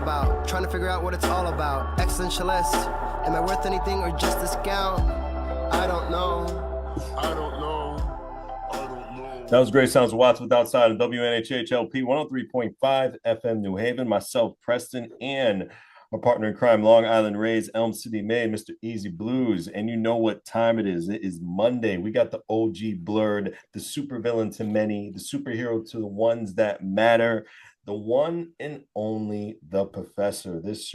about. Trying to figure out what it's all about. Existentialist. Am I worth anything or just a scout? I don't know. That was Great Sounds of Watts with Outside of WNHHLP 103.5 FM New Haven. Myself, Preston, and my partner in crime, Long Island Rays, Elm City Made, Mr. Easy Blues. And you know what time it is. It is Monday. We got the OG Blurred, the supervillain to many, the superhero to the ones that matter, the one and only The Professor. This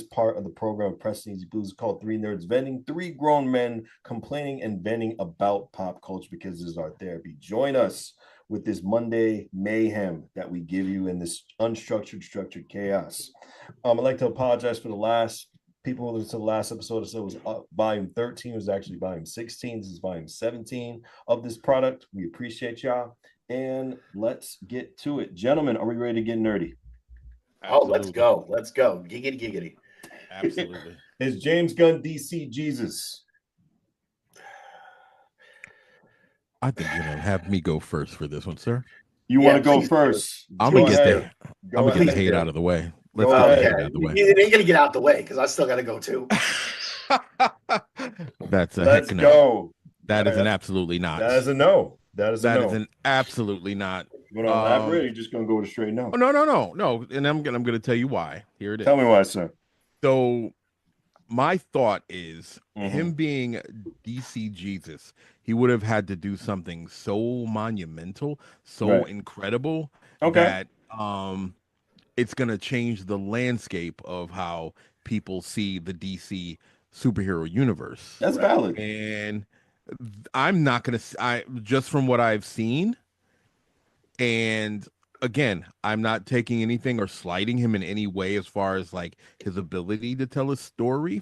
part of the program, Preston Easy Blues, is called Three Nerds Venting. Three grown men complaining and venting about pop culture because this is our therapy. Join us with this Monday mayhem that we give you in this unstructured, structured chaos. I'd like to apologize for the last people who listened to the last episode. I said it was volume 13. It was actually volume 16. This is volume 17 of this product. We appreciate y'all. And let's get to it. Gentlemen, are we ready to get nerdy? Absolutely. Oh, let's go. Giggity. Absolutely. Is James Gunn DC Jesus? I think you're going to have me go first for this one, sir. You want to go first? I'm going to get the hate out of the way. Let's get the hate out of the way. You ain't going to get out the way because I still got to go too. That's a Let's heck no. Go. That is an absolutely not. That is a no. That is an absolutely not. You want to elaborate? You're just going to go with a straight no. No. And I'm going to tell you why. Here it is. Tell me why, sir. So my thought is him being DC Jesus, he would have had to do something so monumental, so incredible that it's going to change the landscape of how people see the DC superhero universe. That's valid. And I'm not going to, just from what I've seen, and again, I'm not taking anything or slighting him in any way as far as like his ability to tell a story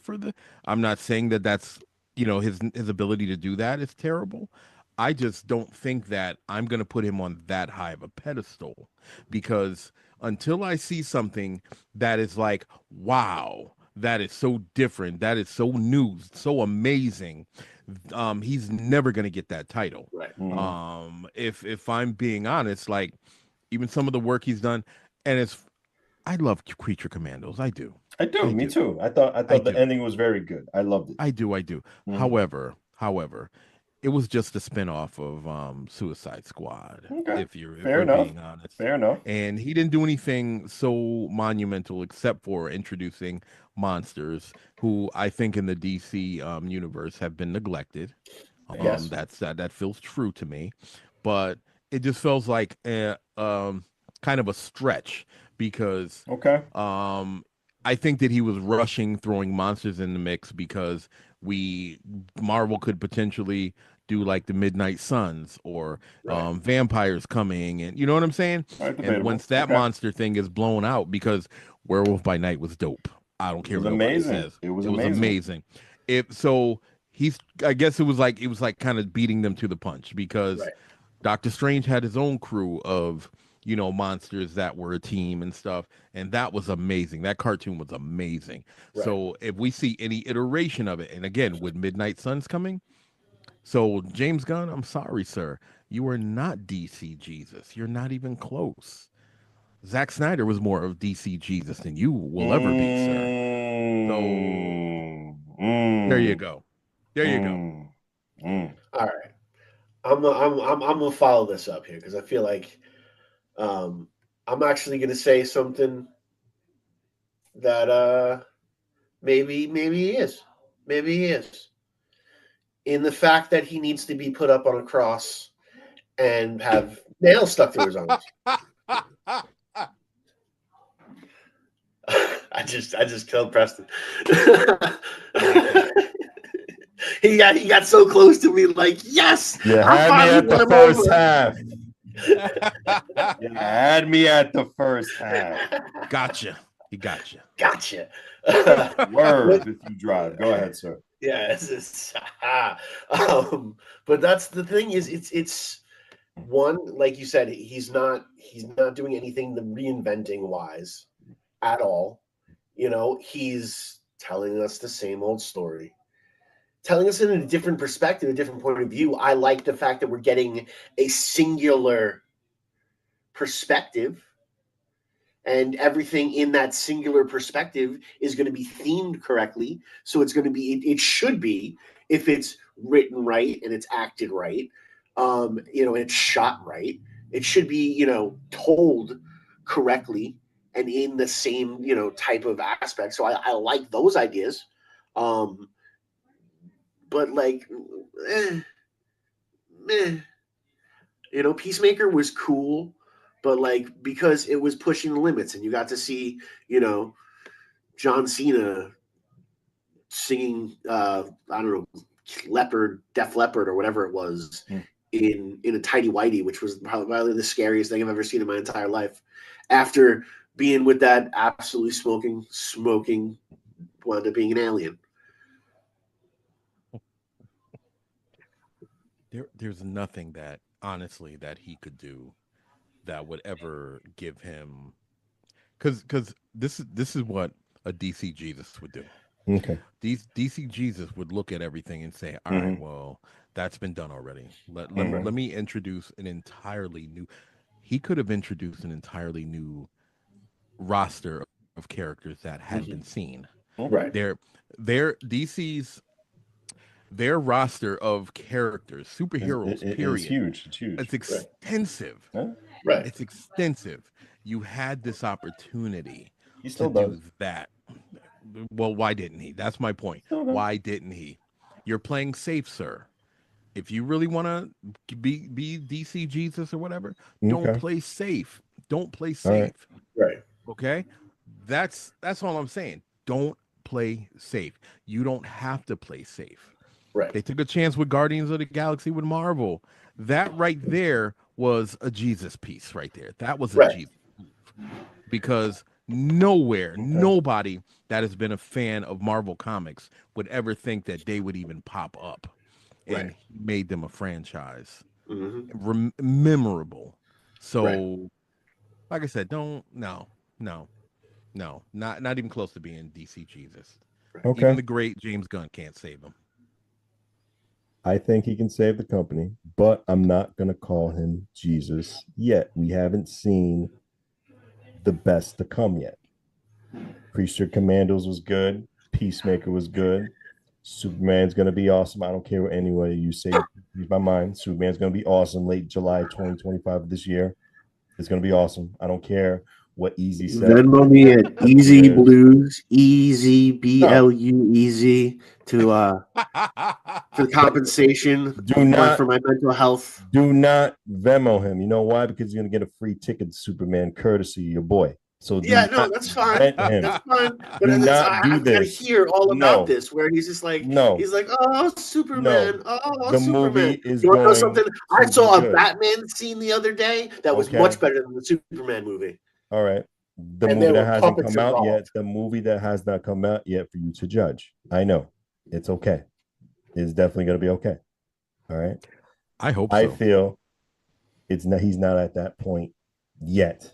I'm not saying that that's, his ability to do that is terrible. I just don't think that I'm going to put him on that high of a pedestal, because until I see something that is like, wow, that is so different, that is so new, so amazing, he's never going to get that title. Right. If I'm being honest, like even some of the work he's done, and I love Creature Commandos. I do. Me too. I thought the ending was very good. I loved it. I do. However, it was just a spinoff of Suicide Squad. Okay. If you're being honest. Fair enough. And he didn't do anything so monumental except for introducing monsters who I think in the DC universe have been neglected. Yes. That feels true to me, but it just feels like kind of a stretch because I think that he was rushing throwing monsters in the mix because Marvel could potentially do like the Midnight Suns or vampires coming, and you know what I'm saying? And once that monster thing is blown out, because Werewolf by Night was dope. I don't care what nobody says. It was amazing. I guess it was like kind of beating them to the punch, because Doctor Strange had his own crew of monsters that were a team and stuff, and that was amazing. That cartoon was amazing. So if we see any iteration of it, and again with Midnight Suns coming, so James Gunn, I'm sorry, sir, you are not DC Jesus. You're not even close. Zack Snyder was more of DC Jesus than you will ever be, sir. So there you go. All right, I'm gonna follow this up here because I feel like I'm actually gonna say something that maybe he is. In the fact that he needs to be put up on a cross and have nails stuck through his arms. I just killed Preston. he got so close to me, like, yes. You had me at the first half. You had me at the first half. Gotcha. He got you. Gotcha. Word if you drive. Go ahead, sir. Yeah, but that's the thing is it's one, like you said, he's not doing anything the reinventing wise at all. He's telling us the same old story, telling us in a different perspective, a different point of view. I like the fact that we're getting a singular perspective and everything in that singular perspective is going to be themed correctly. So it's going to be, it should be, if it's written right and it's acted right, and it's shot right, it should be, told correctly and in the same, type of aspect. So I like those ideas. But like, meh. Peacemaker was cool, but like because it was pushing the limits, and you got to see, John Cena singing, I don't know, Def Leppard or whatever it was, in a tidy whitey, which was probably the scariest thing I've ever seen in my entire life. After being with that absolutely smoking, wound up being an alien. There's nothing that honestly that he could do that would ever give him, because this is what a DC Jesus would do. Okay. DC Jesus would look at everything and say, all right, well, that's been done already. Let me introduce an entirely new. He could have introduced an entirely new roster of characters that had been seen. Right. Their roster of characters, superheroes, period. It's huge. It's huge. It's extensive. Right. It's extensive. You had this opportunity He still to does. do that. Well, why didn't he? That's my point. Why didn't he? You're playing safe, sir. If you really want to be DC Jesus or whatever, don't play safe. Don't play safe. Right. Okay? That's all I'm saying. Don't play safe. You don't have to play safe. Right. They took a chance with Guardians of the Galaxy with Marvel. That right there was a Jesus piece right there. That was a Jesus move. Because nobody that has been a fan of Marvel Comics would ever think that they would even pop up. And he made them a franchise. Memorable. So, like I said, not even close to being DC Jesus. Okay. Even the great James Gunn can't save him. I think he can save the company, but I'm not going to call him Jesus yet. We haven't seen the best to come yet. Priesthood Commandos was good. Peacemaker was good. Superman's going to be awesome. I don't care what anybody you say. Use my mind. Superman's going to be awesome late July 2025 of this year. It's going to be awesome. I don't care what Easy said. Venmo me at Easy BlueZ, Easy BLUEZ to for the compensation. For my mental health. Do not Venmo him. You know why? Because he's going to get a free ticket to Superman courtedy of your boy. So that's fine. That's fine. But I've got to hear all about this, where he's just like, he's like, oh, Superman, oh, the Superman. movie is you want to know going something? I saw a Batman scene the other day that was much better than the Superman movie. All right. The movie that hasn't come out yet. The movie that has not come out yet for you to judge. I know. It's okay. It's definitely going to be okay. All right. I hope so. I feel he's not at that point yet.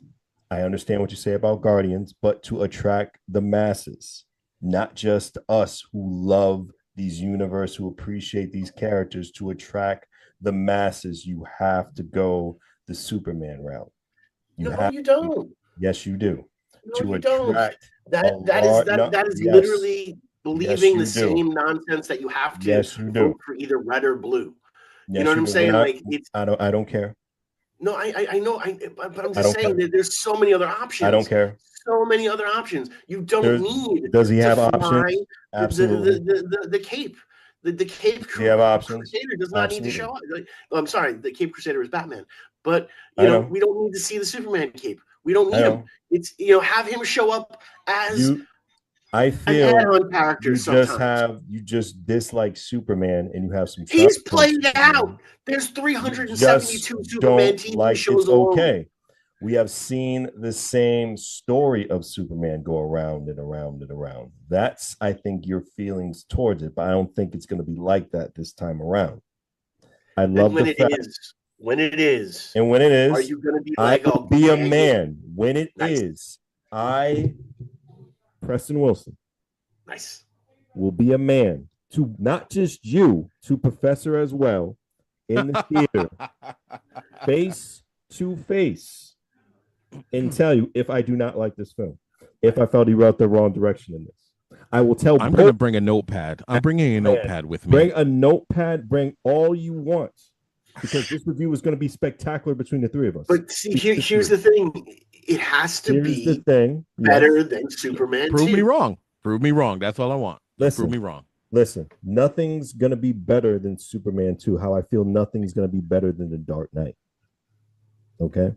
I understand what you say about Guardians, but to attract the masses, not just us who love these universe, who appreciate these characters, to attract the masses, you have to go the Superman route. You don't. Yes, you do. No, you don't. That is literally believing the same nonsense that you have to vote for either red or blue. You know what I'm saying? I don't care. No, I know, but I'm just saying that there's so many other options. I don't care. So many other options. You don't need. Does he have options? Absolutely. The cape. The Cape Crusader does not need to show up. I'm sorry, the Cape Crusader is Batman, but we don't need to see the Superman cape. We don't need him. It's have him show up as I feel an add-on character. You just dislike Superman, and you have some. He's played out. There's 372 Superman TV shows. It's okay. We have seen the same story of Superman go around and around and around. That's, I think, your feelings towards it, but I don't think it's going to be like that this time around. I love when it is. When it is, and when it is, are you going to be like, I will be a man when it is? Preston Wilson, will be a man to not just you, to Professor as well, in the theater, face to face, and tell you if I do not like this film, if I felt he wrote the wrong direction in this. I will tell. I'm going to bring a notepad. I'm bringing a notepad with me. Bring a notepad. Bring all you want, because this review is going to be spectacular between the three of us. But see, here's the thing: it has to be better than Superman. Prove 2. me wrong. Prove me wrong. That's all I want. Prove me wrong. Listen, nothing's going to be better than Superman 2. How I feel nothing's going to be better than The Dark Knight. Okay?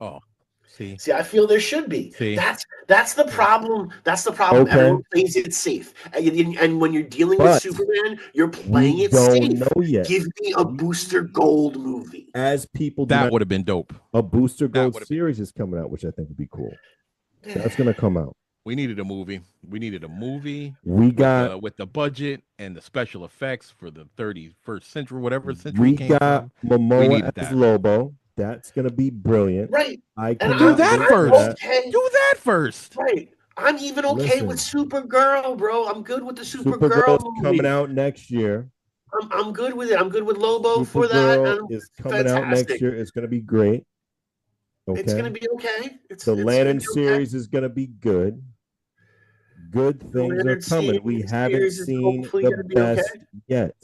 Oh, see, I feel there should be. See? That's the problem. That's the problem. Okay. Everyone plays it safe, and when you're dealing with Superman, you're playing it safe. Know yet. Give me a Booster Gold movie. As people, that would have been dope. A Booster Gold series is coming out, which I think would be cool. That's going to come out. We needed a movie. We got with the budget and the special effects for the 31st century, whatever century. We got Momoa as Lobo. That's gonna be brilliant. Right. Do that first. Do that first. Right. I'm even okay with Supergirl, bro. I'm good with the Supergirl movie. Coming out next year. I'm good with it. I'm good with Lobo for that. Is coming out next year. It's gonna be great. Okay. It's gonna be okay. The Lantern series is gonna be good. Good things are coming. We haven't seen the best yet.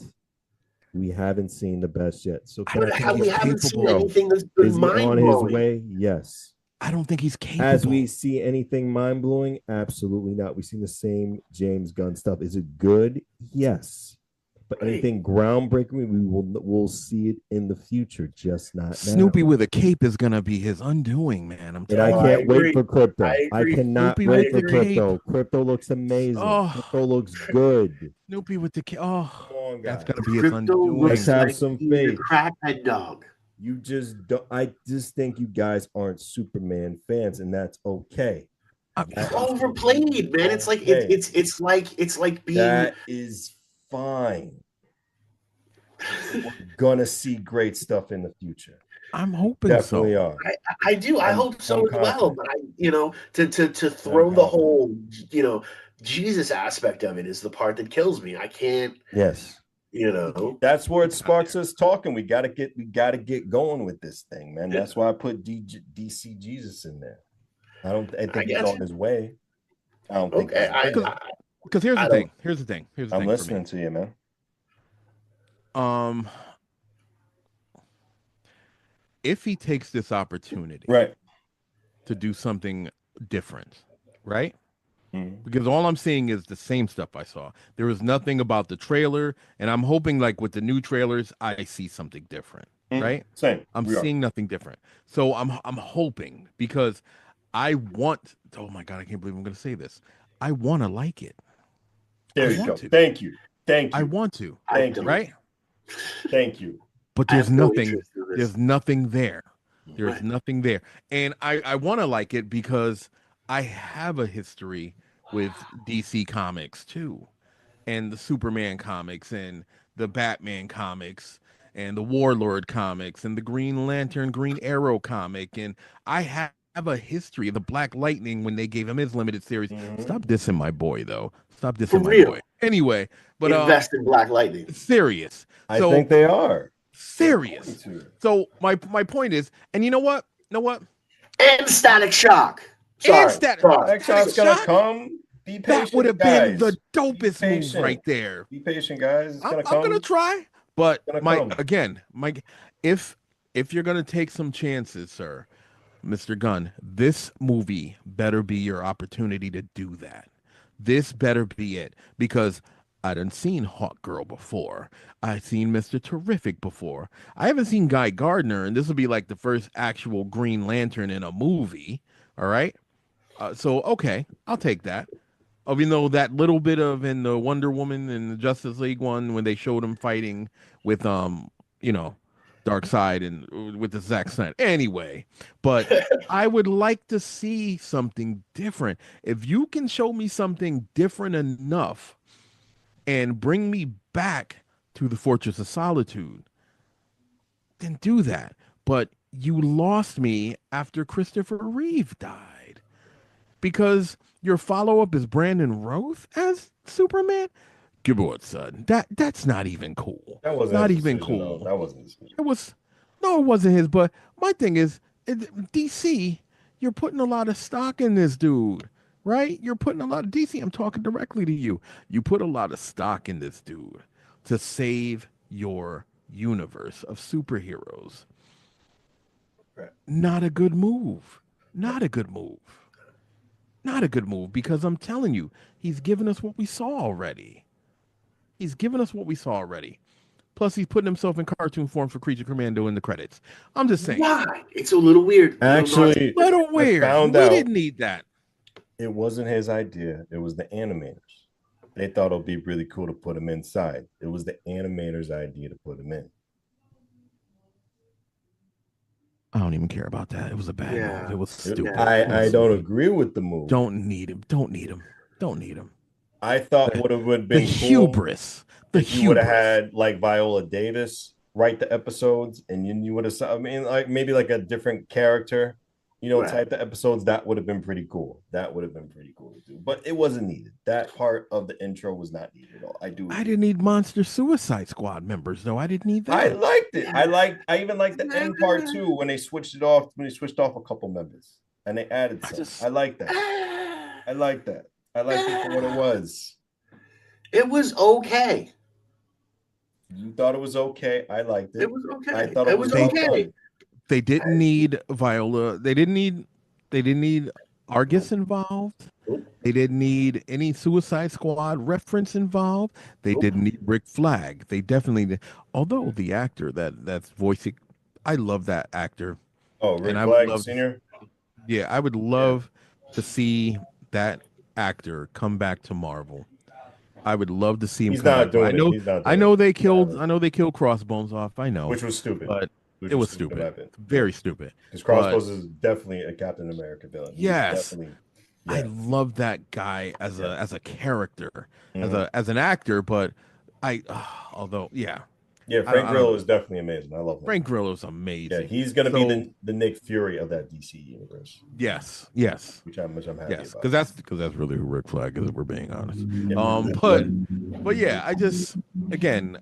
We haven't seen the best yet. So we haven't seen anything that's been mind-blowing. On his way? Yes. I don't think he's capable. As we see anything mind-blowing? Absolutely not. We've seen the same James Gunn stuff. Is it good? Yes. But anything groundbreaking, we'll see it in the future, just not now. Snoopy with a cape is gonna be his undoing, man. I'm telling you. I can't wait for Crypto. I cannot wait for Crypto. Crypto looks amazing. Crypto looks good. Snoopy with the cape. Oh, come on, that's gonna be his undoing. Let's have some faith. Crackhead dog. You just don't. I just think you guys aren't Superman fans, and that's okay. It's overplayed, man. It's like it's like being. That is fine. We're gonna see great stuff in the future. I'm hoping Definitely so. I do. I hope so as well. But to throw the whole Jesus aspect of it is the part that kills me. I can't. Yes. That's where it sparks us talking. We gotta get going with this thing, man. That's why I put DC Jesus in there. I think he's on his way. I don't think. Because here's the thing. Here's the thing. I'm listening to you, man. If he takes this opportunity, right, to do something different, right? Mm-hmm. Because all I'm seeing is the same stuff I saw. There was nothing about the trailer, and I'm hoping, like with the new trailers, I see something different, right? Same. I'm seeing nothing different, so I'm hoping, because I want. Oh my God, I can't believe I'm going to say this. I want to like it. There you go. Thank you. I want to. Right. Thank you. But there's nothing. There's nothing there. There's nothing there, and I want to like it because I have a history with DC comics too, and the Superman comics, and the Batman comics, and the Warlord comics, and the Green Lantern, Green Arrow comic, and I have a history of the Black Lightning when they gave him his limited series. Mm-hmm. Stop dissing my boy, though. Stop dissing my boy. Anyway, but invest in Black Lightning. Serious. I think they are serious. So my point is, and you know what? And Static Shock. Static Shock's gonna come. Be patient. That would have been the dopest move right there. Be patient, guys. I'm gonna try, but if you're gonna take some chances, sir, Mr. Gunn, this movie better be your opportunity to do that. This better be it, because I done seen Hawk Girl before. I've seen Mr. Terrific before. I haven't seen Guy Gardner, and this will be like the first actual Green Lantern in a movie. All right. So, okay, I'll take that. Even though that little bit of in the Wonder Woman and the Justice League one, when they showed him fighting with, Darkseid and with the Zack Snyder. Anyway, but I would like to see something different. If you can show me something different enough and bring me back to the Fortress of Solitude, then do that. But you lost me after Christopher Reeve died, because your follow-up is Brandon Routh as Superman. Give me what, son. That's not even cool. That wasn't not even cool. No, that wasn't his. It wasn't his. But my thing is, DC, you're putting a lot of stock in this dude, right? You're putting a lot of DC. I'm talking directly to you. You put a lot of stock in this dude to save your universe of superheroes. Right. Not a good move. Not a good move. Not a good move because I'm telling you, he's given us what we saw already. He's given us what we saw already. Plus, he's putting himself in cartoon form for Creature Commando in the credits. I'm just saying. Why? It's a little weird. Actually, Little I weird. found We out didn't need that. it wasn't his idea. It was the animators. They thought it would be really cool to put him inside. It was the animators' idea to put him in. I don't even care about that. It was a bad move. It was stupid. I don't agree with the move. Don't need him. Don't need him. Don't need him. I thought would have been The cool hubris. The if you would have hubris. had like Viola Davis write the episodes, and you would have. I mean, like maybe like a different character, Right. type the episodes. That would have been pretty cool. That would have been pretty cool to do. But it wasn't needed. That part of the intro was not needed at all. I didn't need Monster Suicide Squad members though. I didn't need that. I liked it. I even liked the end part too when they switched it off. When they switched off a couple members and they added some. I like that. I like that. I liked it for what it was. It was okay. You thought it was okay. I liked it. It was okay. I thought it was okay. fun. They didn't need Viola. They didn't need Argus involved. They didn't need any Suicide Squad reference involved. They didn't need Rick Flag. They definitely did. Although the actor that's voicing, I love that actor. Oh, Rick Flag Sr.? Yeah, I would love to see that actor come back to Marvel. I would love to see him. He's not doing it. I know they killed Crossbones off. I know, which was stupid. But it was stupid. Very stupid. Because Crossbones is definitely a Captain America villain. Yes. I love that guy as a character, as an actor, but Frank Grillo is definitely amazing. I love him. Frank Grillo is amazing. Yeah, he's gonna be the Nick Fury of that DC universe. Yes. Which I'm happy about. Because that's really who Rick Flag is, if we're being honest. But yeah,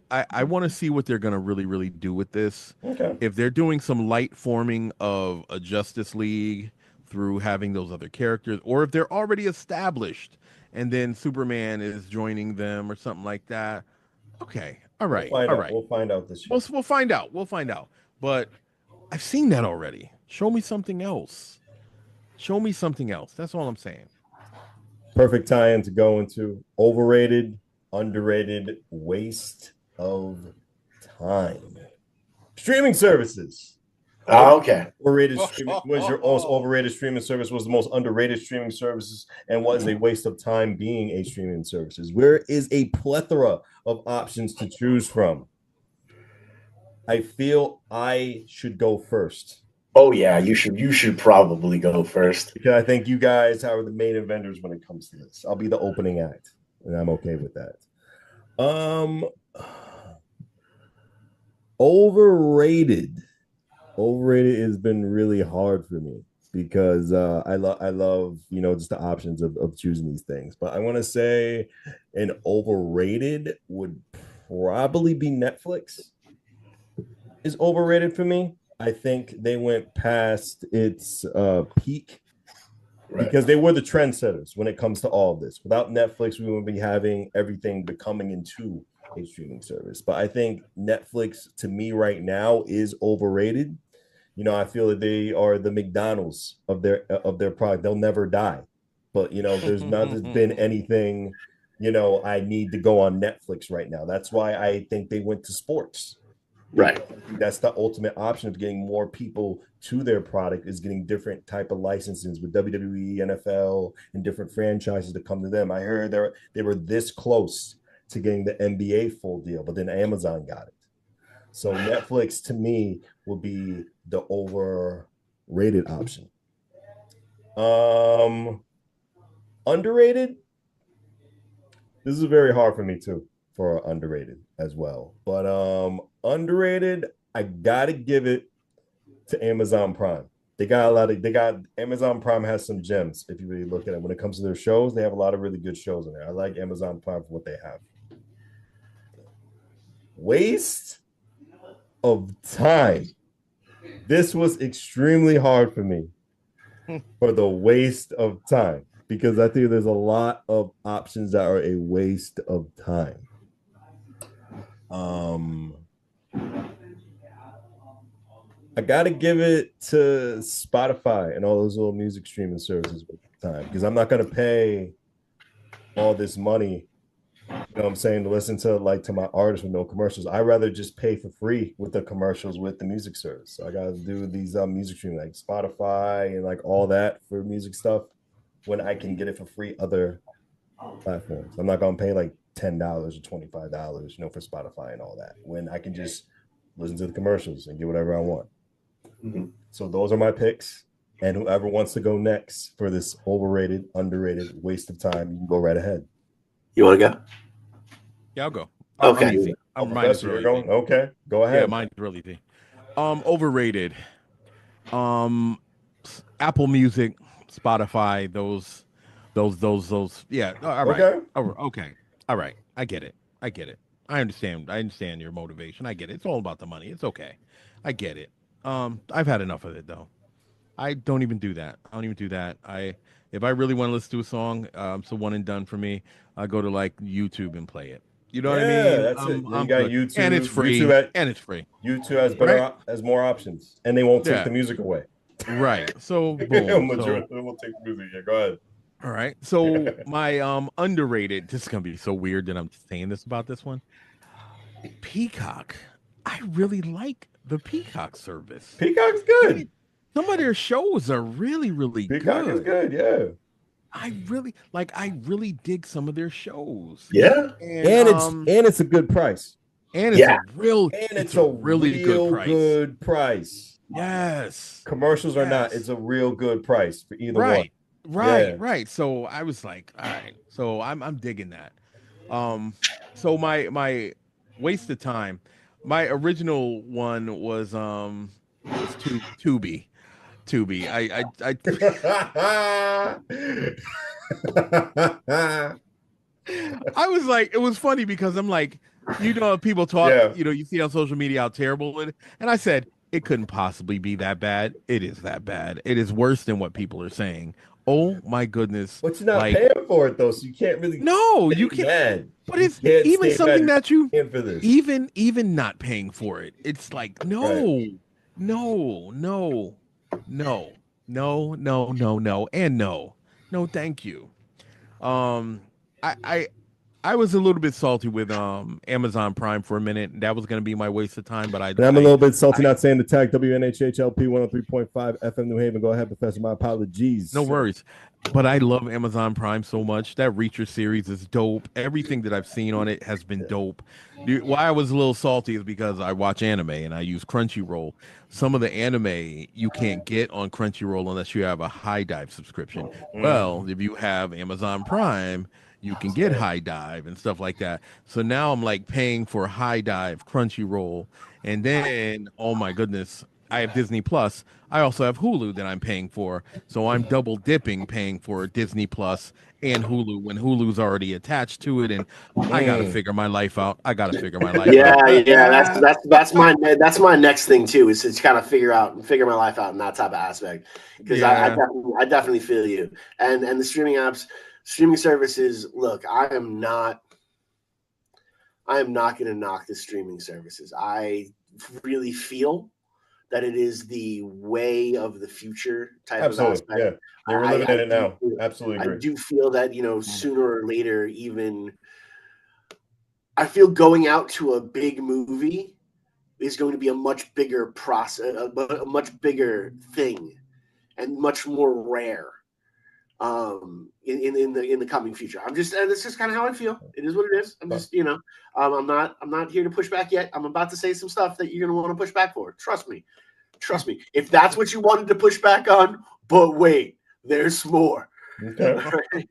I want to see what they're gonna really do with this. Okay. If they're doing some light forming of a Justice League through having those other characters, or if they're already established and then Superman is joining them or something like that. Okay. All right. We'll find out this year. We'll find out. But I've seen that already. Show me something else. That's all I'm saying. Perfect tie-in to go into overrated, underrated, waste of time. Streaming services. Okay. Overrated streaming was your most overrated streaming service, was the most underrated streaming services, and was a waste of time being a streaming services. Where is a plethora of options to choose from? I feel I should go first. Oh yeah, you should probably go first. Because I think you guys are the main vendors when it comes to this. I'll be the opening act, and I'm okay with that. Overrated has been really hard for me because I love just the options of choosing these things. But I want to say an overrated would probably be Netflix. Is overrated for me. I think they went past its peak because they were the trendsetters when it comes to all of this. Without Netflix, we wouldn't be having everything becoming into a streaming service. But I think Netflix, to me right now, is overrated. I feel that they are the McDonald's of their product. They'll never die. But there's not been anything, I need to go on Netflix right now. That's why I think they went to sports. Right. That's the ultimate option of getting more people to their product, is getting different type of licenses with WWE, NFL, and different franchises to come to them. I heard they were this close to getting the NBA full deal, but then Amazon got it. So Netflix to me would be the overrated option. Underrated. This is very hard for me too, for underrated as well. But underrated, I gotta give it to Amazon Prime. Amazon Prime has some gems if you really look at it. When it comes to their shows, they have a lot of really good shows in there. I like Amazon Prime for what they have. Waste of time. This was extremely hard for me. for the waste of time, because I think there's a lot of options that are a waste of time. I gotta give it to Spotify and all those little music streaming services with time, because I'm not gonna pay all this money, you know what I'm saying, to listen to my artists with no commercials. I rather just pay for free with the commercials with the music service. So I gotta do these music streaming like Spotify and like all that for music stuff when I can get it for free other platforms. I'm not gonna pay like $10 or $25, for Spotify and all that, when I can just listen to the commercials and get whatever I want. Mm-hmm. So those are my picks. And whoever wants to go next for this overrated, underrated waste of time, you can go right ahead. You want to go? Yeah, I'll go. Okay. I'm easy. Professor, you're going? Okay, go ahead. Yeah, mine's really easy. Overrated. Apple Music, Spotify, those. Yeah. All right. Okay. Okay. All right. I get it. I understand your motivation. I get it. It's all about the money. It's okay. I get it. I've had enough of it though. I don't even do that. If I really want to listen to a song, it's a one and done for me. I go to like YouTube and play it. You know what I mean? That's it. You got good. YouTube, and it's free. YouTube has better, has more options, and they won't take the music away. Right. So boom. Majority will take the music. Yeah, go ahead. All right. So my underrated. This is gonna be so weird that I'm saying this about this one. Peacock. I really like the Peacock service. Peacock's good. Some of their shows are really, really good. Peacock is good, yeah. I really dig some of their shows. Yeah. And it's a good price. And it's a really good price. Yes. Commercials are not. It's a real good price for either one. Right. So I was like, all right. So I'm digging that. So my waste of time. My original one was Tubi. I was like, it was funny because I'm like, people talk, you see on social media how terrible it is. And I said, it couldn't possibly be that bad. It is that bad. It is worse than what people are saying. Oh my goodness. But you're not paying for it though, so you can't really. No, you can't. Mad. But it's even something that you even not paying for it. It's like, no, and no, thank you. I was a little bit salty with Amazon Prime for a minute. That was going to be my waste of time, but I'm a little bit salty not saying the tag WNHHLP 103.5 FM New Haven. Go ahead, Professor. My apologies. No worries. But I love Amazon Prime so much. That Reacher series is dope. Everything that I've seen on it has been dope. Why I was a little salty is because I watch anime and I use Crunchyroll. Some of the anime you can't get on Crunchyroll unless you have a High Dive subscription. Well, if you have Amazon Prime, you can get High Dive and stuff like that. So now I'm like paying for High Dive, Crunchyroll, and then, oh my goodness, I have Disney Plus. I also have Hulu that I'm paying for. So I'm double dipping, paying for Disney Plus and Hulu when Hulu's already attached to it. And I got to figure my life out. Yeah. That's my next thing too, is to kind of figure my life out in that type of aspect. Because I definitely feel you. And the streaming apps, streaming services, look, I am not going to knock the streaming services. I really feel that it is the way of the future type of aspect. Yeah, we're living in it now. Absolutely agree. I do feel that, sooner or later, even I feel going out to a big movie is going to be a much bigger process, a much bigger thing, and much more rare. In the coming future. That's just kind of how I feel. It is what it is. I'm just, I'm not here to push back yet. I'm about to say some stuff that you're going to want to push back for. Trust me. If that's what you wanted to push back on, but wait, there's more. Okay.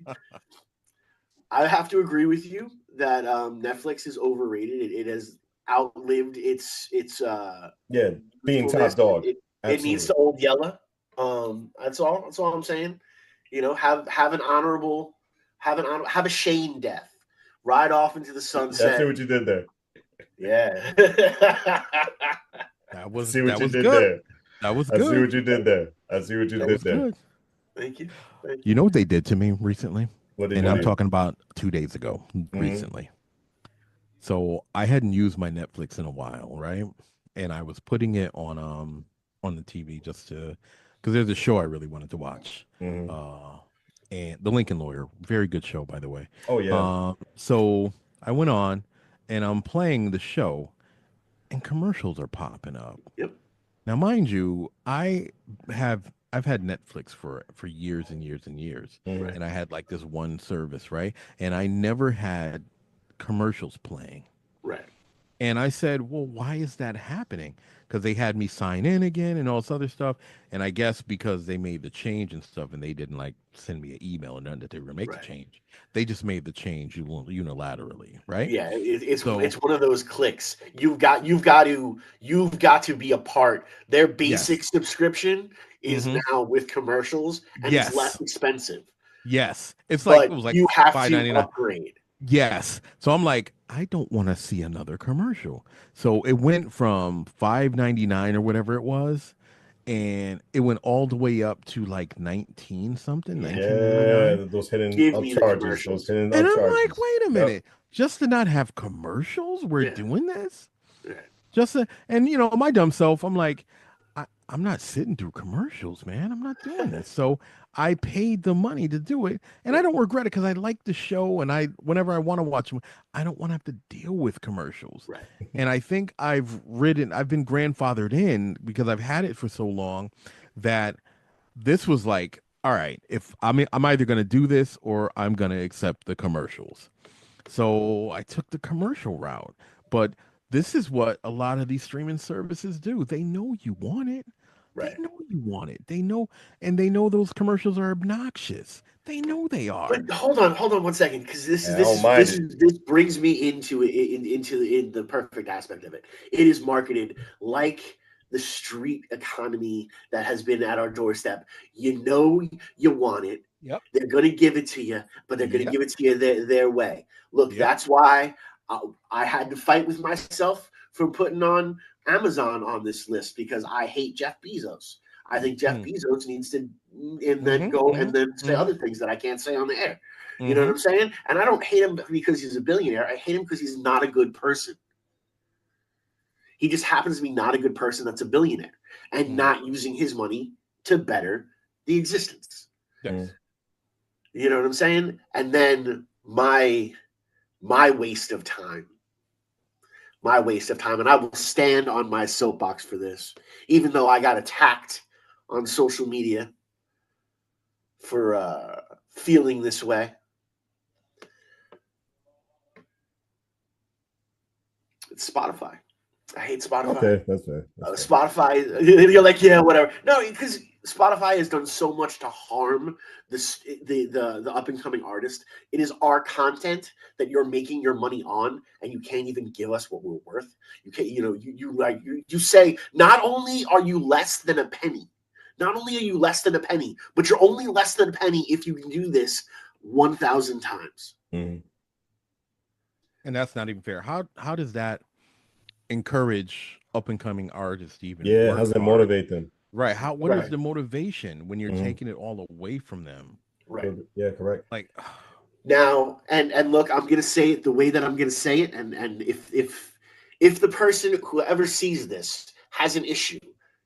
I have to agree with you that Netflix is overrated. It has outlived its being top dog. It needs to old yellow. That's all I'm saying. Have an honorable, have a Shane death, ride off into the sunset. That's what you did there. Yeah. That was good. That was good. I see what you did there. Thank you. Thank You know what they did to me recently? What did And you I'm do? talking about 2 days ago, recently. So I hadn't used my Netflix in a while, right? And I was putting it on the TV just to because there's a show I really wanted to watch. Mhm. And The Lincoln Lawyer, very good show, by the way. Oh yeah. So I went on and I'm playing the show and commercials are popping up. Yep. Now, mind you, I've had Netflix for years and years and years, Mhm. and I had like this one service, right? And I never had commercials playing. Right. And I said, well, why is that happening? Because they had me sign in again and all this other stuff. And I guess because they made the change and stuff and they didn't like send me an email or nothing that they were going to make the Right. change. They just made the change unilaterally, right? Yeah, it's So, one of those clicks. You've got to be a part. Their yes. basic subscription is Hmm. now with commercials, and it's less Yes. expensive. Yes. It's like, But it was like you have to 5.99. upgrade. Yes. So I'm like, I don't want to see another commercial. So it went from 5.99 or whatever it was, and it went all the way up to like 19 something, Yeah. Yeah, 19.99. those hidden Give up me the charges, those commercials. hidden And up I'm like, charges. wait a Yep. minute, just to not have commercials, we're Yeah. doing this? Yeah. Just to, and my dumb self, I'm like, I'm not sitting through commercials, man. I'm not doing this. So I paid the money to do it, and I Yeah. don't regret it because I like the show, and whenever I want to watch them, I don't want to have to deal with commercials. Right. And I think I've been grandfathered in because I've had it for so long that this was like, all right, if I'm either going to do this or I'm going to accept the commercials. So I took the commercial route. But this is what a lot of these streaming services do. They know you want it. They Right. know you want it. They know, and they know those commercials are obnoxious. They know they are. But hold on 1 second, because this Yeah, is I this don't is mind this it. is this brings me into the perfect aspect of it. It is marketed like the street economy that has been at our doorstep. You know you want it. Yep. They're going to give it to you, but they're going to Yep. give it to you their way. Look, Yep. that's why I had to fight with myself from putting on Amazon on this list because I hate Jeff Bezos. I think Jeff Bezos needs to and then go and then say other things that I can't say on the air. You know what I'm saying? And I don't hate him because he's a billionaire. I hate him because he's not a good person. He just happens to be not a good person that's a billionaire and not using his money to better the existence. Yes. You know what I'm saying? And then my waste of time. My waste of time. And I will stand on my soapbox for this, even though I got attacked on social media for feeling this way. It's Spotify. I hate Spotify. Okay, that's fair. That's fair. Spotify, you're like, yeah, whatever. No, because Spotify has done so much to harm the up and coming artist. It is our content that you're making your money on, and you can't even give us what we're worth. You can't, you say not only are you less than a penny, not only are you less than a penny, but you're only less than a penny if you do this 1,000 times. Mm-hmm. And that's not even fair. How does that encourage up and coming artists to even Yeah, work how's it hard? motivate them? Right. What is Right. the motivation when you're taking it all away from them? Right. Yeah, correct. Like Now, and look, I'm gonna say it the way that I'm gonna say it, and if the person whoever sees this has an issue,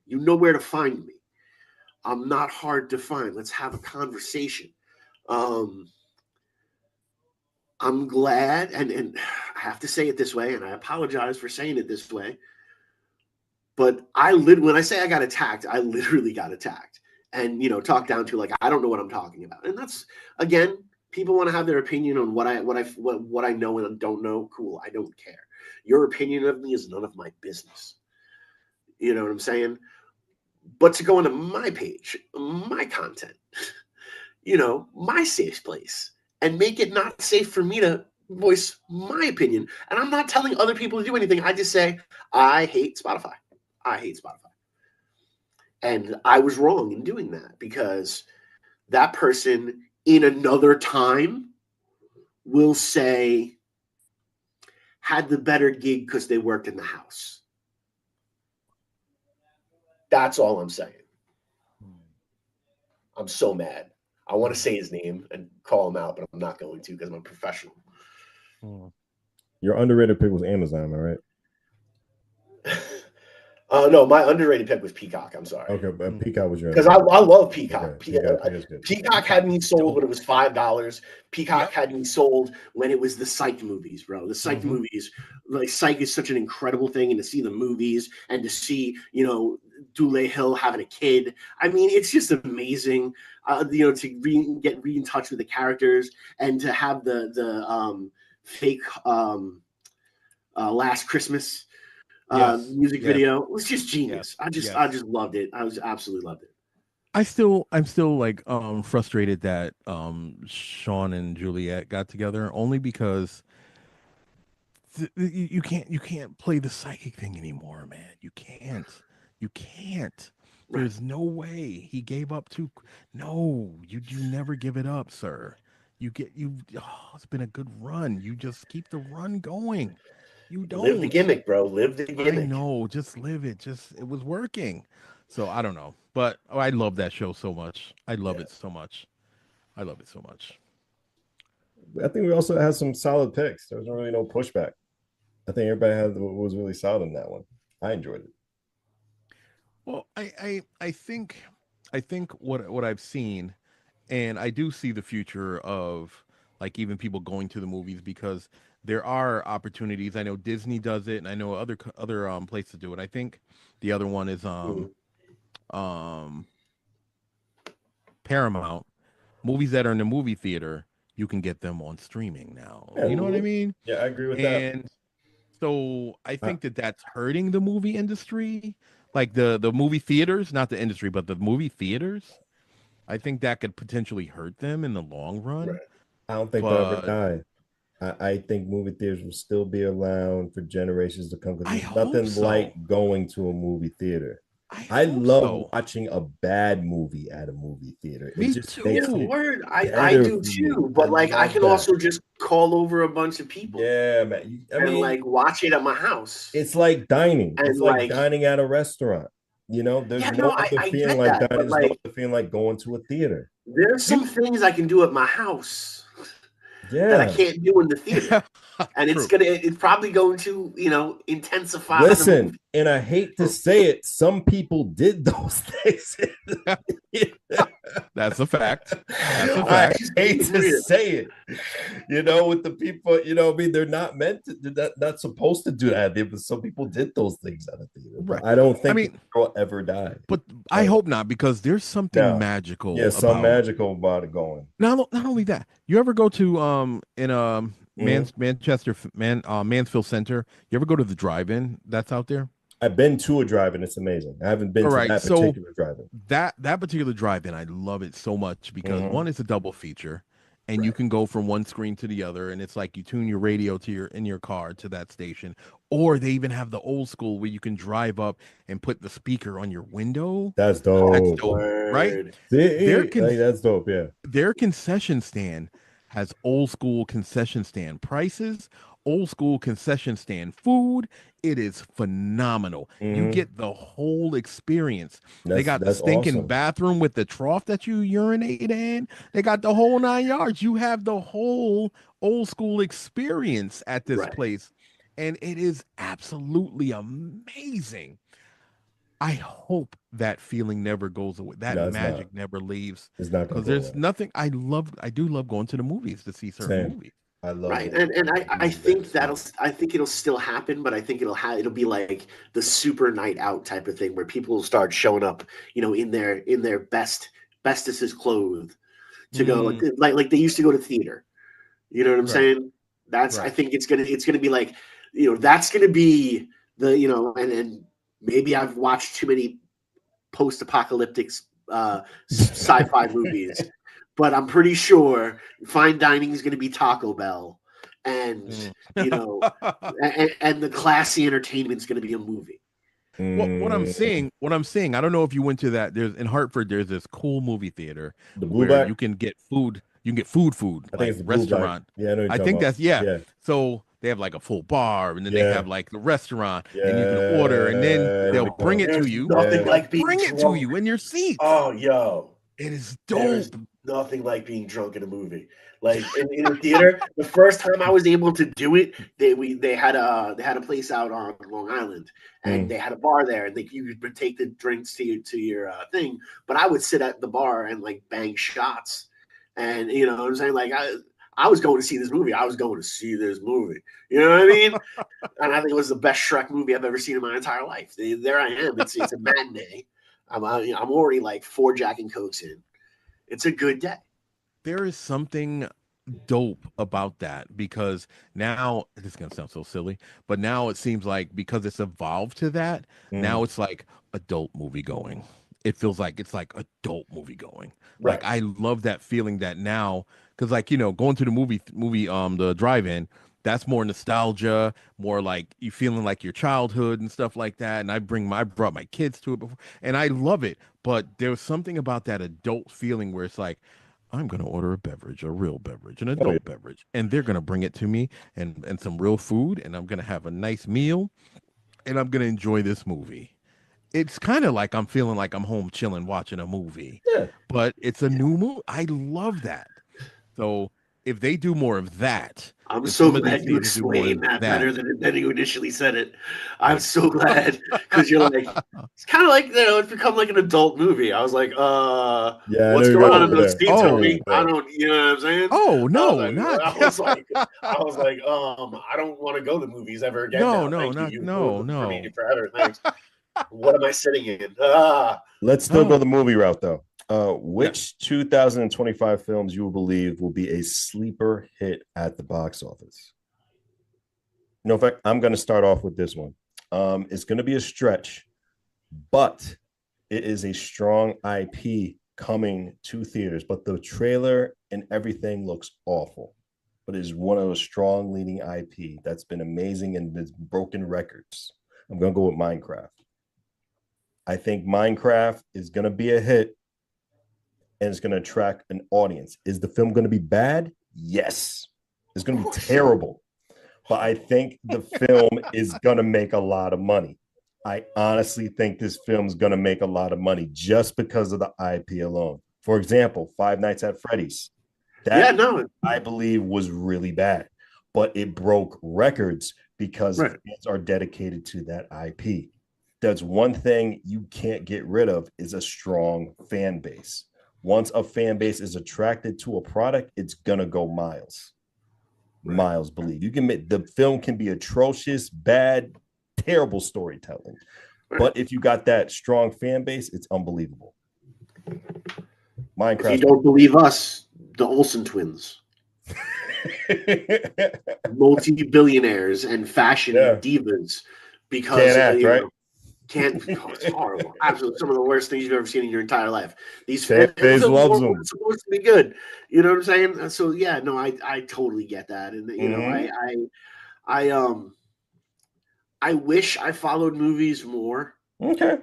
you know where to find me. I'm not hard to find. Let's have a conversation. I'm glad, and I have to say it this way, and I apologize for saying it this way, but when I say I got attacked, I literally got attacked, and talked down to like I don't know what I'm talking about, and that's again. People want to have their opinion on what I know and don't know. Cool, I don't care. Your opinion of me is none of my business. You know what I'm saying? But to go into my page, my content, my safe place, and make it not safe for me to voice my opinion. And I'm not telling other people to do anything. I just say I hate Spotify. I hate Spotify. And I was wrong in doing that because that person in another time will say had the better gig because they worked in the house. That's all I'm saying. I'm so mad. I want to say his name and call him out, but I'm not going to because I'm a professional. Your underrated pick was Amazon, all right? No, my underrated pick was Peacock. I'm sorry. Okay, but Peacock was your because I love Peacock. Okay, Peacock, Peacock had me sold when it was $5. Peacock had me sold when it was the Psych movies, bro. The Psych movies, like Psych is such an incredible thing, and to see the movies and to see, you know, Dule Hill having a kid. I mean, it's just amazing. You know, to get in touch with the characters and to have the fake Last Christmas music video. It was just genius. I just loved it. I absolutely loved it. I'm still like frustrated that Sean and Juliet got together, only because you can't play the psychic thing anymore, man. You can't. Right. There's no way he gave up too. No, you never give it up, sir. It's been a good run. You just keep the run going. You don't live the gimmick, bro. Live the gimmick. I know, just live it. It was working. So I don't know, but I love that show so much. I love it so much. I think we also had some solid picks. There was really no pushback. I think everybody was really solid in that one. I enjoyed it. Well, I think what I've seen, and I do see the future of like even people going to the movies, because there are opportunities. I know Disney does it, and I know other places do it. I think the other one is Paramount. Movies that are in the movie theater, you can get them on streaming now. Yeah, you know what I mean? Yeah, I agree with that. And so I think that's hurting the movie industry, like the movie theaters, not the industry, but the movie theaters. I think that could potentially hurt them in the long run. Right. I don't think they'll ever die. I think movie theaters will still be around for generations to come, because there's nothing like going to a movie theater. I love watching a bad movie at a movie theater. Me too. I do too, but like I can also just call over a bunch of people. Yeah, man. I mean, like watch it at my house. It's like dining. And it's like dining at a restaurant. You know, there's no other feeling like dining. There's no other feeling like going to a theater. There's some things I can do at my house that I can't do in the theater. And it's probably going to, you know, intensify. Listen, and I hate to say it, some people did those things. That's a fact. I hate to say it. You know, with the people, you know, I mean, they're not meant to, they're not supposed to do that. But some people did those things at a theater. Right. I don't think they'll ever die. But I hope not, because there's something magical. Yeah, magical about it going. Not only that, you ever go to Mansfield Center? You ever go to the drive-in that's out there? I've been to a drive-in. It's amazing. I haven't been to that particular drive-in. That particular drive-in, I love it so much because one, it's a double feature, and you can go from one screen to the other, and it's like you tune your radio to in your car to that station, or they even have the old school where you can drive up and put the speaker on your window. That's dope. Right? That's dope. Yeah. Their concession stand has old school concession stand prices, old school concession stand food. It is phenomenal. You get the whole experience. They got the stinking bathroom with the trough that you urinate in. They got the whole 9 yards. You have the whole old school experience at this place. And it is absolutely amazing. I hope that feeling never goes away. That magic never leaves. It's not, because there's nothing. I do love going to the movies to see certain movies. I love it. And I think it'll still happen, but I think it'll be like the super night out type of thing where people will start showing up, you know, in their bestest clothes to go like they used to go to theater. You know what I'm saying? That's I think it's gonna be like, you know, that's gonna be the, you know, and maybe I've watched too many post-apocalyptic sci-fi movies. But I'm pretty sure fine dining is going to be Taco Bell, and you know, and the classy entertainment is going to be a movie. What I'm seeing, I don't know if you went to that. There's in Hartford. There's this cool movie theater where you can get food. You can get food. I think it's a restaurant. Yeah, I think that's So they have like a full bar, and then they have like the restaurant, and you can order, and then they'll bring it to you. Nothing like bring it to you in your seat. Oh, yo. It is There is dope. nothing like being drunk in a movie. Like in a theater, the first time I was able to do it, they had a place out on Long Island, and they had a bar there, and you could take the drinks to your thing. But I would sit at the bar and like bang shots, and you know what I'm saying. Like I was going to see this movie. I was going to see this movie. You know what I mean? And I think it was the best Shrek movie I've ever seen in my entire life. There I am. It's a matinee. I'm already like 4 Jack and Cokes in. It's a good day. There is something dope about that because now this is gonna sound so silly, but now it seems like because it's evolved to that, now it's like adult movie going. It feels like it's like adult movie going. Right. Like I love that feeling that now, because like going to the movie the drive-in, that's more nostalgia, more like you feeling like your childhood and stuff like that. And I brought my kids to it before, and I love it. But there's something about that adult feeling where it's like, I'm going to order a beverage, a real beverage, an adult beverage, and they're going to bring it to me and some real food, and I'm going to have a nice meal, and I'm going to enjoy this movie. It's kind of like I'm feeling like I'm home chilling watching a movie, Yeah. but it's a new movie. I love that. So if they do more of that, I'm if so some of these glad you theaters do more explained of that that, better than you initially said it. I'm so glad because you're like, it's kind of like it's become like an adult movie. I was like, Yeah, I know what's you're going on going in over those there. seats, I know you're homie? going I over don't, you know what I'm saying? oh no, not I was like, I don't want to go to movies ever again no, now. no, Thank you. not You've ruined no, them for me no. forever. Thanks. What am I sitting in? Let's still go Oh the movie route though. Yeah. Which 2025 films you believe will be a sleeper hit at the box office? No, in fact, I'm going to start off with this one. It's going to be a stretch, but it is a strong IP coming to theaters. But the trailer and everything looks awful. But it is one of the strong leading IP that's been amazing and has broken records. I'm going to go with Minecraft. I think Minecraft is going to be a hit and it's going to attract an audience. Is the film going to be bad? Yes. It's going to be terrible. But I think the film is going to make a lot of money. I honestly think this film is going to make a lot of money just because of the IP alone. For example, Five Nights at Freddy's. That I believe was really bad, but it broke records because fans are dedicated to that IP. That's one thing you can't get rid of is a strong fan base. Once a fan base is attracted to a product, it's gonna go miles. Miles, believe you can make the film can be atrocious, bad, terrible storytelling. But if you got that strong fan base, it's unbelievable. Minecraft. If you don't believe us, the Olsen twins. Multi-billionaires and fashion divas because can't act, right? It's horrible. Absolutely, some of the worst things you've ever seen in your entire life. These fans loves them. It's supposed to be good. You know what I'm saying? So yeah, no, I totally get that, and you know, I wish I followed movies more. Okay.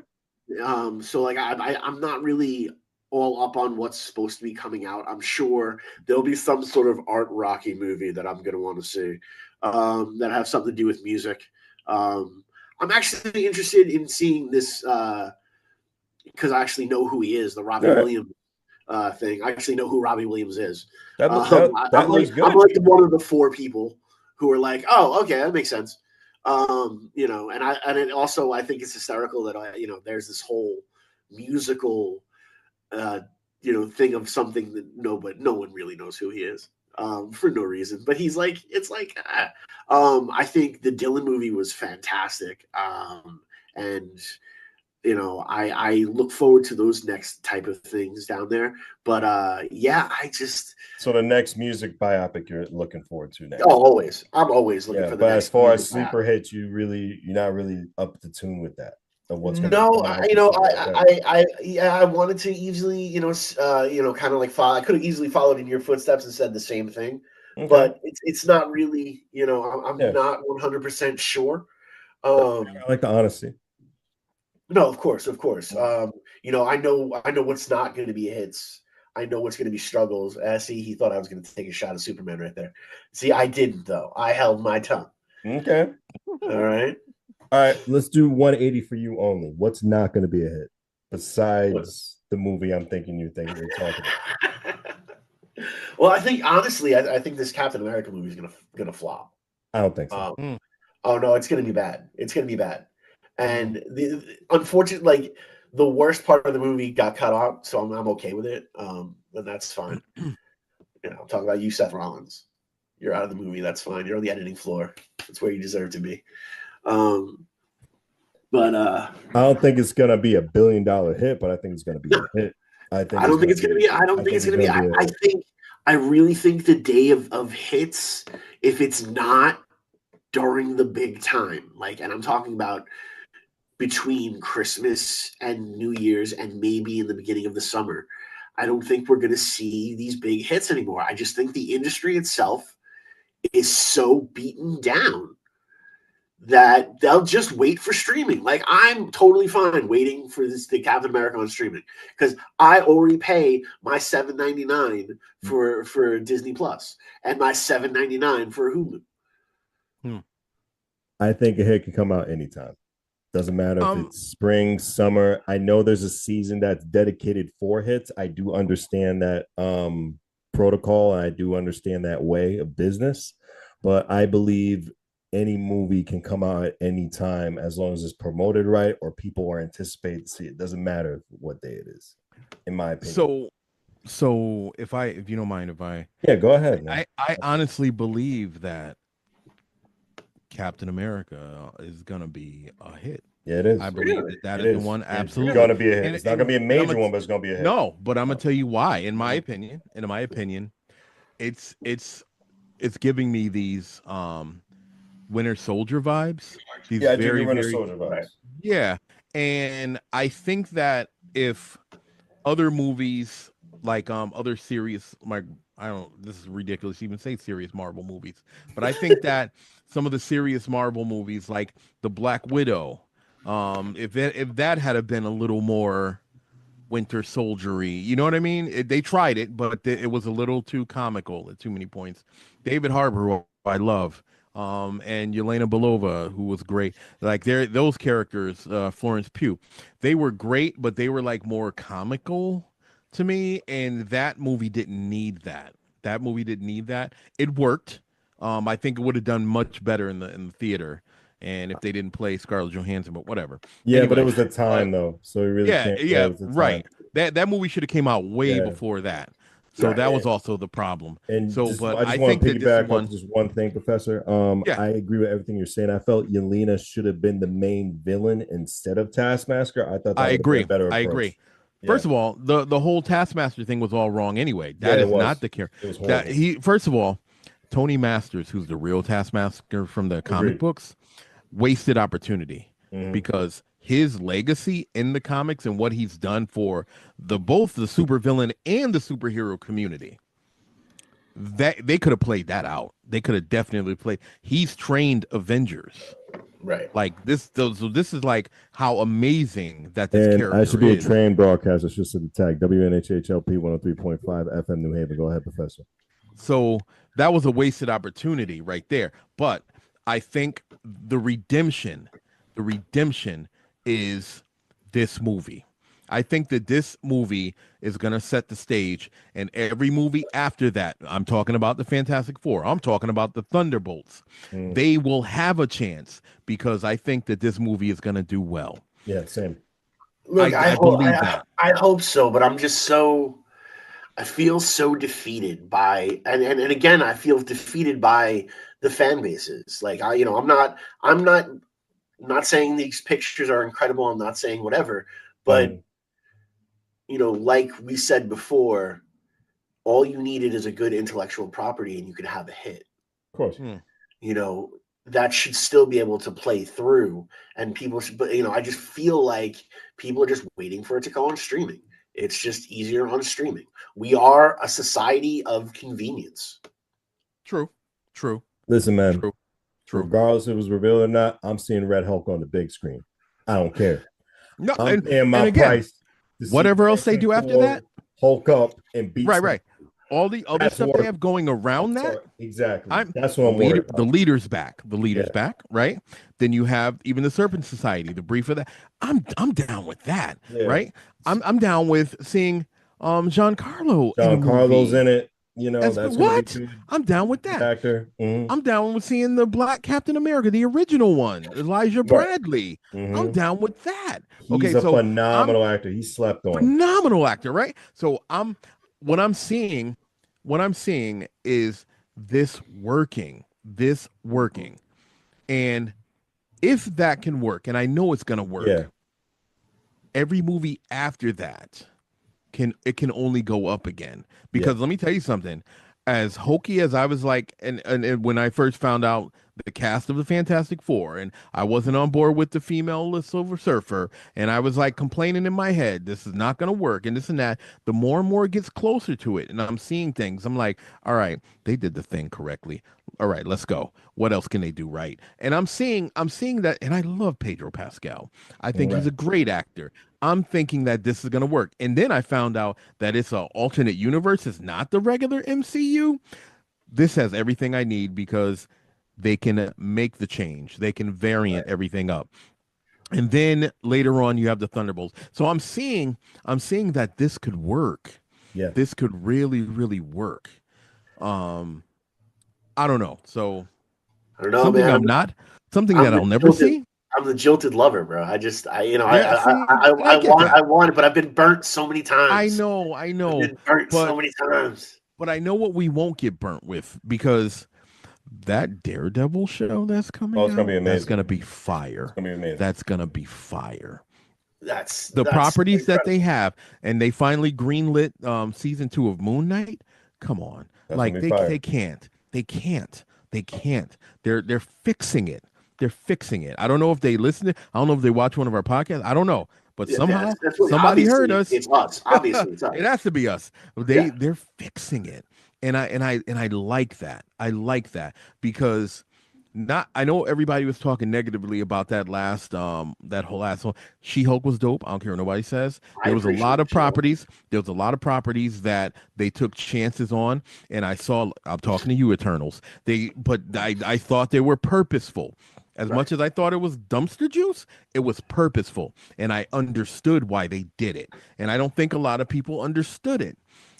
So like I'm not really all up on what's supposed to be coming out. I'm sure there'll be some sort of art rocky movie that I'm going to want to see that have something to do with music. I'm actually interested in seeing this because I actually know who he is, the Robbie Williams thing. I actually know who Robbie Williams is. That looks good. I'm like one of the 4 people who are like, oh, okay, that makes sense. You know, and it also I think it's hysterical that there's this whole musical thing of something that no one really knows who he is for no reason. But he's like, it's like, I think the Dylan movie was fantastic. And I look forward to those next type of things down there. But yeah, so the next music biopic you're looking forward to next. Oh, always. I'm always looking for the but next. As far as sleeper hits, you're not really up to tune with that. What's I wanted to easily, kind of like follow. I could have easily followed in your footsteps and said the same thing, but it's not really, I'm not 100% sure. I like the honesty. No, of course. I know what's not going to be hits. I know what's going to be struggles. See, he thought I was going to take a shot of Superman right there. See, I didn't though. I held my tongue. Okay. All right, let's do 180 for you only. What's not going to be a hit besides the movie I'm thinking you're talking about. Well, I think honestly, I think this Captain America movie is gonna flop. I don't think so. Oh no, it's gonna be bad. It's gonna be bad. And unfortunately, like the worst part of the movie got cut out, so I'm okay with it. And that's fine. I'm talking about you, Seth Rollins. You're out of the movie. That's fine. You're on the editing floor. That's where you deserve to be. But I don't think it's gonna be $1 billion hit, but I think it's gonna be a hit. I don't think it's gonna be. I really think the day of hits, if it's not during the big time, and I'm talking about between Christmas and New Year's and maybe in the beginning of the summer, I don't think we're going to see these big hits anymore. I just think the industry itself is so beaten down that they'll just wait for streaming. Like, I'm totally fine waiting for the Captain America on streaming because I already pay my $7.99 for Disney Plus and my $7.99 for Hulu. I think a hit can come out anytime. Doesn't matter if it's spring, summer. I know there's a season that's dedicated for hits. I do understand that protocol. And I do understand that way of business. But I believe any movie can come out at any time as long as it's promoted right or people are anticipating to see it. It doesn't matter what day it is, in my opinion. So if you don't mind, go ahead. I honestly believe that Captain America is gonna be a hit. Yeah, it is. I believe that is the one. Absolutely, it's gonna be a hit. It's not gonna be a major one, but it's gonna be a hit. No, but I'm gonna tell you why. In my opinion, it's giving me these Winter Soldier vibes. These very Soldier vibes. Yeah, and I think that if other movies like other serious, this is ridiculous to even say serious Marvel movies, but I think that some of the serious Marvel movies like the Black Widow, if that had been a little more Winter Soldier-y, you know what I mean? They tried it, but it was a little too comical at too many points. David Harbour, who I love, and Yelena Belova, who was great. Like those characters, Florence Pugh, they were great, but they were like more comical to me, and that movie didn't need that. It worked. I think it would have done much better in the theater, and if they didn't play Scarlett Johansson, but whatever. Yeah, anyway, but it was the time though, so it really can't. Right. That movie should have came out way before that. So that was also the problem. And so, I want to piggyback on just one thing, Professor. I agree with everything you're saying. I felt Yelena should have been the main villain instead of Taskmaster. I thought that would have been a better approach. I agree. First of all, the whole Taskmaster thing was all wrong anyway. That is not the character. First of all, Tony Masters, who's the real Taskmaster from the comic books, wasted opportunity because his legacy in the comics and what he's done for both the supervillain and the superhero community, that they could have played that out. They could have definitely played. He's trained Avengers. Right. Like this, so this is like how amazing that this character I should be is. A trained broadcaster. It's just a tag. WNHHLP 103.5 FM New Haven. Go ahead, Professor. So that was a wasted opportunity right there. But I think the redemption is this movie. I think that this movie is going to set the stage, and every movie after that, I'm talking about the Fantastic Four, I'm talking about the Thunderbolts, they will have a chance because I think that this movie is going to do well. Yeah, same. Look, I hope so, but I'm just I feel so defeated by, and again, I feel defeated by the fan bases. Like I'm not saying these pictures are incredible. I'm not saying whatever, but like we said before, all you needed is a good intellectual property and you could have a hit. Of course. That should still be able to play through, and people should, but I just feel like people are just waiting for it to go on streaming. It's just easier on streaming. We are a society of convenience. True. Listen, man. True. Regardless if it was revealed or not, I'm seeing Red Hulk on the big screen. I don't care. No, I'm paying my price. Whatever else they do after that, Hulk up and beat. Right. all the other That's stuff they what- have going around that. Exactly. I'm That's what I'm worried the about. leader's back. The leader's Yeah. back, right? Then you have even the Serpent Society, the brief of that. I'm down with that, Yeah. right? I'm down with seeing Giancarlo in a Giancarlo's movie. in it. You know, that's gonna be What? good. I'm down with Good that. actor. Mhm. I'm down with seeing the Black Captain America, the original one, Elijah Right. Bradley. I'm Mhm. down with that. He's Okay, a so I'm phenomenal actor. He slept on. phenomenal actor, right? So what I'm seeing, what I'm seeing is this working. And if that can work, and I know it's gonna work, Yeah. every movie after that can only go up again. Because Yeah. let me tell you something. As hokey as I was like, and when I first found out the cast of the Fantastic Four, and I wasn't on board with the female Silver Surfer, and I was like complaining in my head, this is not going to work, and this and that. The more and more it gets closer to it, and I'm seeing things, I'm like, all right, they did the thing correctly. All right, let's go. What else can they do right? And I'm seeing that, and I love Pedro Pascal. I think he's Right. a great actor. I'm thinking that this is going to work. And then I found out that it's an alternate universe. It's not the regular MCU. This has everything I need because they can make the change. They can variant everything up. And then later on you have the Thunderbolts. So I'm seeing that this could work. Yeah. This could really, really work. I don't know. So I don't know, something man. something I'm that the I'll never see. I'm the jilted lover, bro. I Yeah, see, and I get that. I want it, but I've been burnt so many times. I I've know, been burnt so but many times. I know what we won't get burnt with because that Daredevil show that's Oh, coming it's gonna be out, that's amazing. gonna be fire. It's gonna be amazing. That's gonna be fire. That's The properties that incredible. they have, and they finally greenlit season 2 of Moon Knight. Come on, That's like gonna be fire. they can't. They're fixing it. They're fixing it. I don't know if they listen. I don't know if they watch one of our podcasts. I don't know, but Yeah, somehow that's what, somebody heard obviously, us. it's us. Obviously, it's us. It has to be us. They're fixing it, and I like that. I like that because not. I know everybody was talking negatively about that whole last one. She-Hulk was dope. I don't care what nobody says. I There was a appreciate lot of She-Hulk. properties. There was a lot of properties that they took chances on, and I saw. I'm talking to you, Eternals. But I thought they were purposeful. As much as I thought it was dumpster juice, it was purposeful. And I understood why they did it. And I don't think a lot of people understood it.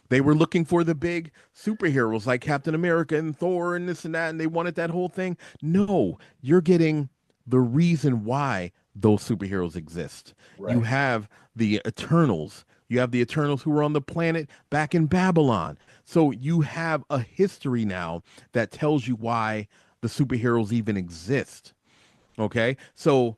They were looking for the big superheroes like Captain America and Thor and this and that, and they wanted that whole thing. No, you're getting the reason why those superheroes exist. Right. You have the Eternals. You have the Eternals who were on the planet back in Babylon. So you have a history now that tells you why the superheroes even exist. Okay. So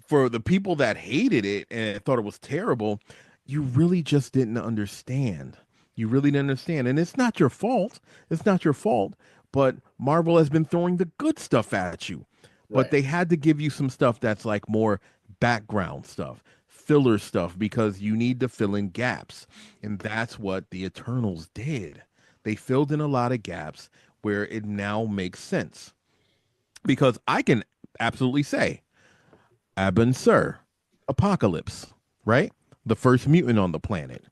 for the people that hated it and thought it was terrible, you really just didn't understand. You really didn't understand. And it's not your fault. It's not your fault. But Marvel has been throwing the good stuff at you. But Right. they had to give you some stuff that's like more background stuff, filler stuff, because you need to fill in gaps. And that's what the Eternals did. They filled in a lot of gaps where it now makes sense. Because I can absolutely say Abin Sur, Apocalypse, right? The first mutant on the planet.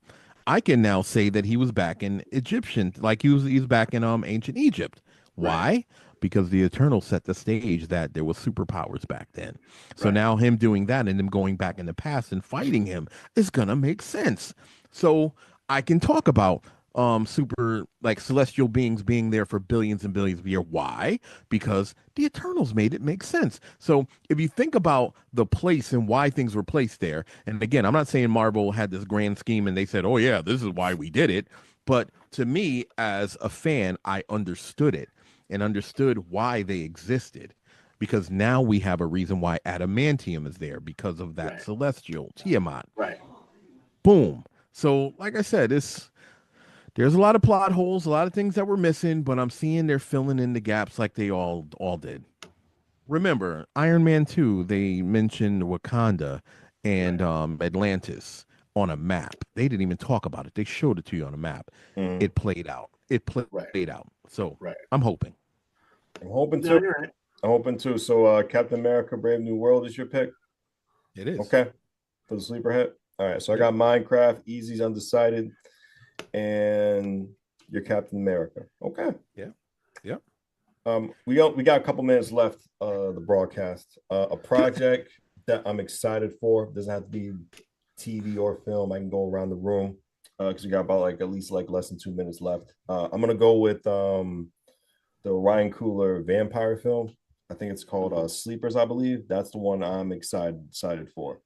I can now say that he was back in Egyptian, like he's back in ancient Egypt. Why? Because the Eternal set the stage that there was superpowers back then. So now him doing that and him going back in the past and fighting him is gonna make sense. So I can talk about super like celestial beings being there for billions and billions of years. Why? Because the Eternals made it make sense. So if you think about the place and why things were placed there, and again, I'm not saying Marvel had this grand scheme and they said, oh yeah, this is why we did it. But to me, as a fan, I understood it and understood why they existed. Because now we have a reason why adamantium is there because of that celestial Tiamat. Right. Boom. So, like I said, there's a lot of plot holes, a lot of things that were missing, but I'm seeing they're filling in the gaps like they all did. Remember, Iron Man 2, they mentioned Wakanda and Atlantis on a map. They didn't even talk about it. They showed it to you on a map. It played out. It played out. So I'm hoping. I'm hoping No, too. you're right. I'm hoping too. So Captain America, Brave New World is your pick? It is. Okay. For the sleeper hit. All right. So I got Minecraft, Easy's undecided. And Your Captain America. Okay. Yeah. Yeah. We got a couple minutes left. The broadcast. A project that I'm excited for. Doesn't have to be TV or film. I can go around the room because we got about at least less than 2 minutes left. I'm gonna go with the Ryan Coogler vampire film. I think it's called Sleepers. I believe that's the one I'm excited for.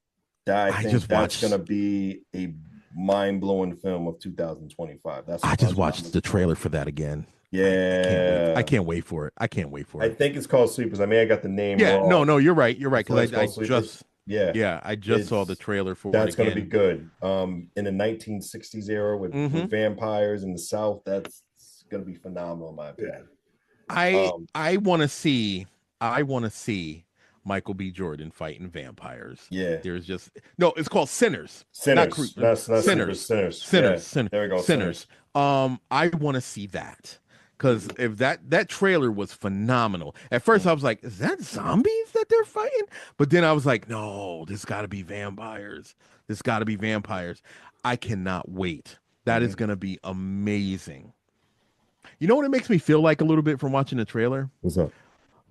I think that's gonna be a mind-blowing film of 2025. I just watched the trailer for that again. Yeah, I can't wait for it. I think it's called Sleepers. I mean, I got the name wrong. No, you're right. Because I just saw the trailer for that's going to be good. In the 1960s era with vampires in the South, that's going to be phenomenal in my opinion. I want to see Michael B. Jordan fighting vampires. Yeah, there's just it's called Sinners. Sinners. Not Sinners. Sinners. There we go. Sinners. I want to see that. Because if that trailer was phenomenal. At first I was like, is that zombies that they're fighting? But then I was like, no, this got to be vampires. I cannot wait. That is going to be amazing. You know what it makes me feel like a little bit from watching the trailer? What's up?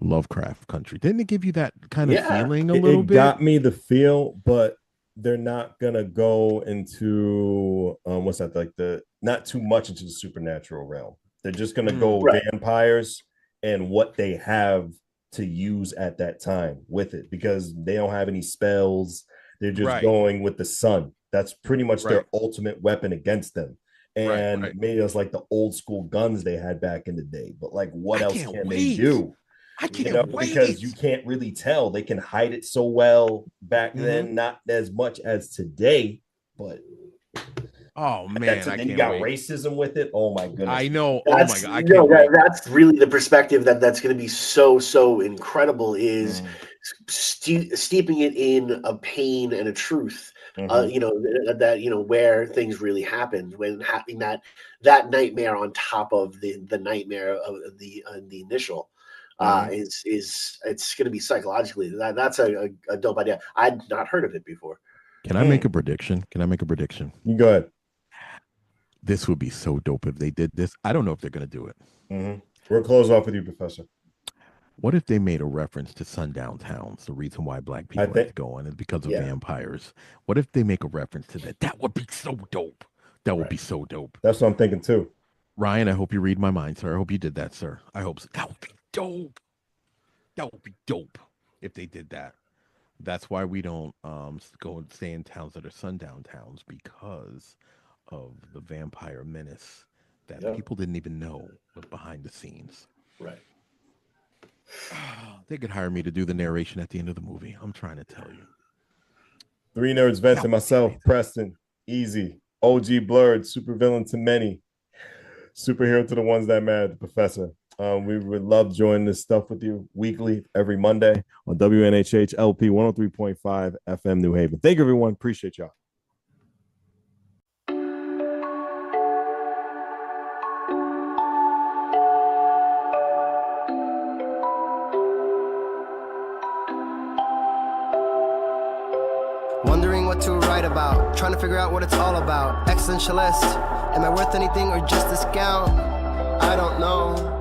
Lovecraft Country. Didn't it give you that kind of feeling a little bit? It got me the feel, but they're not going to go into, not too much into the supernatural realm. They're just going to go vampires and what they have to use at that time with it because they don't have any spells. They're just going with the sun. That's pretty much their ultimate weapon against them. And maybe it's like the old school guns they had back in the day. But what else can they do? I can't wait. Because you can't really tell. They can hide it so well back then, not as much as today, but oh man, then you got racism with it. Oh my goodness. I know. That's, oh my god. That's really the perspective that's going to be so incredible is steeping it in a pain and a truth. Where things really happened when having that nightmare on top of the nightmare of the initial is it's going to be psychologically that's a dope idea. I'd not heard of it before. Can I make a prediction? You go ahead. This would be so dope if they did this. I don't know if they're going to do it. We'll close off with you, Professor. What if they made a reference to sundown towns? The reason why black people have to go on is because of vampires. What if they make a reference to that? That would be so dope. That would be so dope. That's what I'm thinking too. Ryan, I hope you read my mind, sir. I hope you did that, sir. I hope so. That would be dope. That would be dope if they did that. That's why we don't go and stay in towns that are sundown towns because of the vampire menace that people didn't even know was behind the scenes. Right. They could hire me to do the narration at the end of the movie. I'm trying to tell you. Three nerds, Vince and myself, Preston, Easy, OG Blurred, supervillain to many, superhero to the ones that matter, the Professor. We would love joining this stuff with you weekly, every Monday on WNHH LP 103.5 FM New Haven. Thank you, everyone. Appreciate y'all. Wondering what to write about, trying to figure out what it's all about. Existentialist, am I worth anything or just a scout? I don't know.